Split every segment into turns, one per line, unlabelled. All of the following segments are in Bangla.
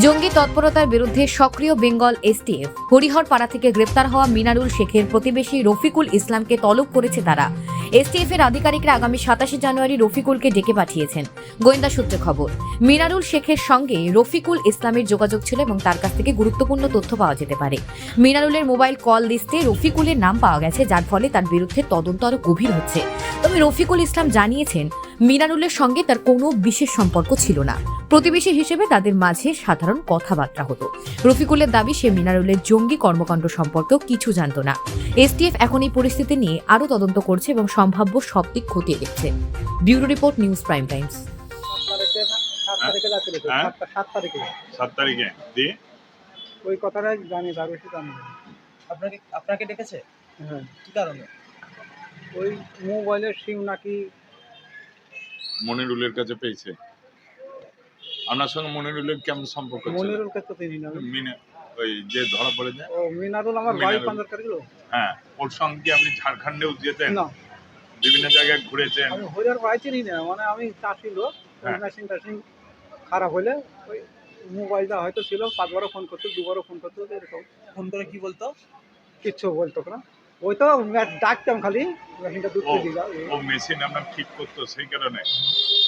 জঙ্গি তৎপরতার বিরুদ্ধে সক্রিয় বেঙ্গল এসটিএফ। হরিহরপাড়া থেকে গ্রেপ্তার হওয়া মিনারুল শেখের প্রতিবেশী রফিকুল ইসলামকে তলব করেছে তারা। এসটিএফ এর আধিকারিকরা আগামী 27 জানুয়ারি রফিকুলকে ডেকে পাঠিয়েছেন। গোয়েন্দা সূত্রে খবর, মিনারুল শেখের সঙ্গে রফিকুল ইসলামের যোগাযোগ ছিল এবং তার কাছ থেকে গুরুত্বপূর্ণ তথ্য পাওয়া যেতে পারে। মিনারুলের মোবাইল কল লিস্টে রফিকুলের নাম পাওয়া গেছে, যার ফলে তার বিরুদ্ধে তদন্ত আরো গভীর হচ্ছে। তবে রফিকুল ইসলাম জানিয়েছেন মিনারুলের সঙ্গে তার কোনো বিশেষ সম্পর্ক ছিল না। প্রতিবেশী হিসেবে তাদের মাঝে সাধারণ কথাবার্তা হতো। রফিকুলের দাবি, সে মিনারুলের জঙ্গি কর্মকাণ্ড সম্পর্কেও কিছু জানত না। এসটিএফ এখন এই পরিস্থিতি নিয়ে আরও তদন্ত করছে এবং সম্ভাব্য সব দিক খতিয়ে দেখছে। Bureau report, news prime Times.
7 তারিখে দিয়ে
ওই কথাটাই জানি, তার বেশি জানি না।
আপনাকে ডেকেছে?
হ্যাঁ,
কি কারণে?
ওই মোবাইলের সিম নাকি
মনিরুলের কাছে পেয়েছে। আপনার সঙ্গে মনিরুলের কেমন সম্পর্ক ছিল?
মনিরুলকে তো চিনি না।
ওই যে ধরা পড়ে যায়।
ও মিনারুল আমার বাড়ি
মিনারুল।
পাঞ্জার কারিল।
হ্যাঁ, ওর সঙ্গে কি আপনি ঝাড়খণ্ডেও যেতেন?
না,
বিভিন্ন জায়গায় ঘুরেছেন?
আমি হরিয়ার বাড়ি চিনি না। মানে আমি চাষি লোক,
হ্যাঁ।
মেশিন টেশিন খারাপ হলে ওই মোবাইলটা হয়তো ছিল, 5বারও ফোন করতো, 2বারও ফোন করতো, এরকম
ফোন করে কি বলতো?
কিচ্ছু বলতো না। ওই তো ডাকতাম খালি, মেশিনটা দুধ
ও
দিয়ে যাও।
ও মেশিন আপনার ঠিক করতো সেই কারণে।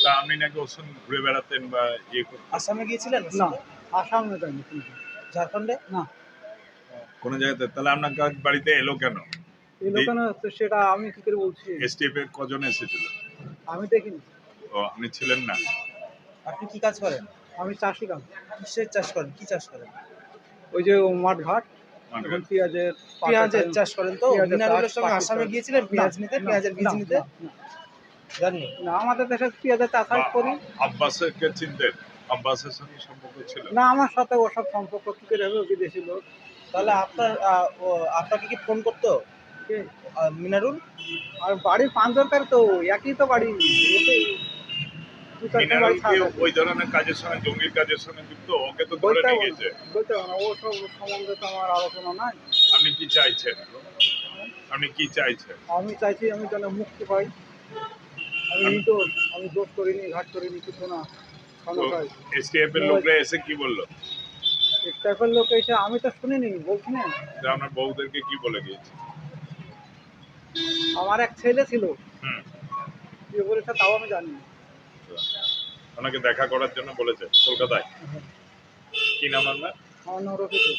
তা আপনি নাকি ওর সঙ্গে ঘুরে বেড়াতেন বা ইয়ে করতেন?
আসামে গিয়েছিলেন?
না, আসামে যাইনি কিন্তু।
ঝাড়খণ্ডে?
না,
কোনো জায়গাতে? তাহলে আপনার বাড়িতে এলো কেন?
এই লোকানো সেটা আমি কি করে বলছি,
এসটিএফ এর কজন এসেছিল?
আমি দেখিনি।
ও, আপনি ছিলেন না?
আপনি কি কাজ করেন?
আমি চাষি কাম।
কিসের চাষ করেন? কি চাষ করেন?
ওই যে মাঠ ঘাট,
মাঠে?
এখন পেঁয়াজের
পেঁয়াজের চাষ করেন তো?
পেঁয়াজের
মিনারুলের
চাষ,
সঙ্গে
পাটের
আসামে
চাষ।
গিয়েছিলেন পেঁয়াজ
না,
নিতে,
না,
পেঁয়াজের বীজ
না,
নিতে?
না,
জাননি।
না, আমাদের দেশে পেঁয়াজের চাষাই করি।
আব্বাসকে চিনতেন? আব্বাসের সঙ্গে সম্পর্ক ছিল?
না, আমার সাথে ওসব সম্পর্ক কি করে হবে, বিদেশি লোক।
তাহলে আপনাকে কি ফোন করতো
কে?
মিনারুল?
আর বাড়ির পাঞ্জরকার তো একই তো বাড়ি, এতে দু চারটে বাড়ি
মিনারুল কি
ছাড়া।
ওই ধরনের কাজের সঙ্গে, জঙ্গির কাজের সঙ্গে যুক্ত? ওকে তো ধরে নিয়ে গেছে।
বলতে হবে না, ওসব সম্বন্ধে তো আমার আলোচনা নাই।
আপনি কি চাইছেন? আপনি কি চাইছেন?
আমি চাইছি আমি যেন মুক্তি পাই। আমি নির্দোষ, আমি দোষ করিনি, ঘাট করিনি, কিছু না। ক্ষমতায়
এসটিএফ এর লোকরা এসে কি বললো?
টাইপের লোক এসে, আমি তো শুনিনি, বলছি না।
যে আপনার বউদেরকে কি বলে গিয়েছে?
আমার এক ছেলে ছিল,
হুম,
কি বলেছে তাও আমি জানি না।
ওনাকে দেখা করার জন্য বলেছে কলকাতায়। কি নাম আপনার?
আমার নাম রফিকুল।